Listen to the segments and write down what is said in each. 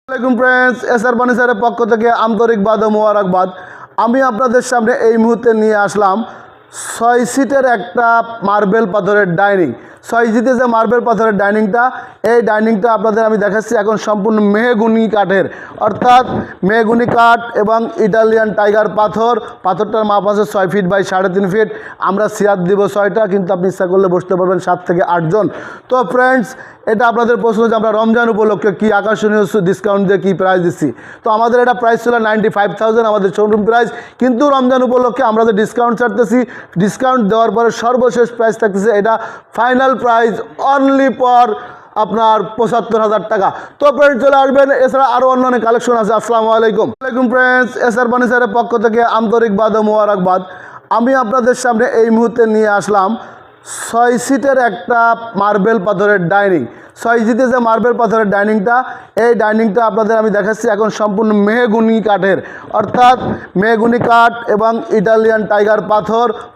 আসসালামু আলাইকুম friends, SR ফার্নিচারের পক্ষ থেকে আন্তরিকবাদ ও মোবারকবাদ। আমি আপনাদের সামনে এই মুহূর্তে নিয়ে আসলাম 6 সিটের একটা মার্বেল পাথরের ডাইনিং। 6 সিটে যে মার্বেল পাথরের ডাইনিংটা, এই ডাইনিংটা আপনাদের আমি দেখাচ্ছি এখন সম্পূর্ণ মেহগুনি কাঠের, অর্থাৎ মেহগুনি কাঠ এবং ইটালিয়ান টাইগার পাথরটার মাপ আছে 6 ফিট বাই 3.5 ফিট। আমরা চেয়ার দিব 6টা, কিন্তু আপনি ইচ্ছা করলে বসতে পারবেন 7 থেকে 8 জন। তো ফ্রেন্ডস, এটা আপনাদের প্রশ্ন যে আমরা রমজান উপলক্ষে কী আকর্ষণীয় ডিসকাউন্ট দিয়ে কী প্রাইস দিচ্ছি। তো আমাদের এটা প্রাইস ছিল 95,000 আমাদের শোরুম প্রাইস, কিন্তু রমজান উপলক্ষে আমরা যে ডিসকাউন্ট ছাড়তেছি, ডিসকাউন্ট দেওয়ার পরে সর্বশেষ প্রাইস থাকতেছে এটা ফাইনাল প্রাইস অনলি ফর আপনার 75,000 টাকা। তো ফ্রেন্ডস চলে আসবেন, এছাড়া আরও অন্য অনেক কালেকশন আছে। আসসালামু আলাইকুম ফ্রেন্ডস, এসআর ফার্নিচারের পক্ষ থেকে আন্তরিকবাদ ও মোবারকবাদ। আমি আপনাদের সামনে এই মুহূর্তে নিয়ে আসলাম 6 সিটের একটা মার্বেল পাথরের ডাইনিং। 6 সিটে যে মার্বেল পাথরের ডাইনিংটা, এই ডাইনিংটা আপনাদের আমি দেখাচ্ছি এখন সম্পূর্ণ মেহগুনি কাঠের, অর্থাৎ মেহগুনি কাঠ এবং ইটালিয়ান টাইগার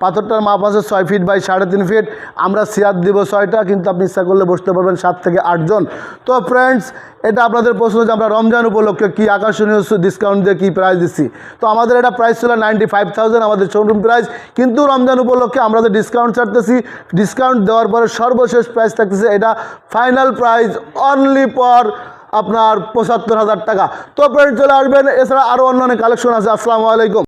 পাথরটার মাপ আছে 6 ফিট বাই 3.5 ফিট। আমরা চেয়ার দিব 6টা, কিন্তু আপনি ইচ্ছা করলে বসতে পারবেন 7 থেকে 8 জন। তো ফ্রেন্ডস, এটা আপনাদের প্রশ্ন যে আমরা রমজান উপলক্ষে কী আকর্ষণীয় ডিসকাউন্ট দিয়ে কী প্রাইস দিচ্ছি। তো আমাদের এটা প্রাইস ছিল 95,000 আমাদের শোরুম প্রাইস, কিন্তু রমজান উপলক্ষে আমরা যে ডিসকাউন্ট ছাড়তেছি, ডিসকাউন্ট দেওয়ার পরে সর্বশেষ প্রাইস থাকতেছে এটা ফাইনাল প্রাইস অনলি ফর আপনার 75,000 টাকা। তো ফ্রেন্ডস চলে আসবেন, এছাড়া আরও অন্য অনেক কালেকশন আছে। আসসালামু আলাইকুম।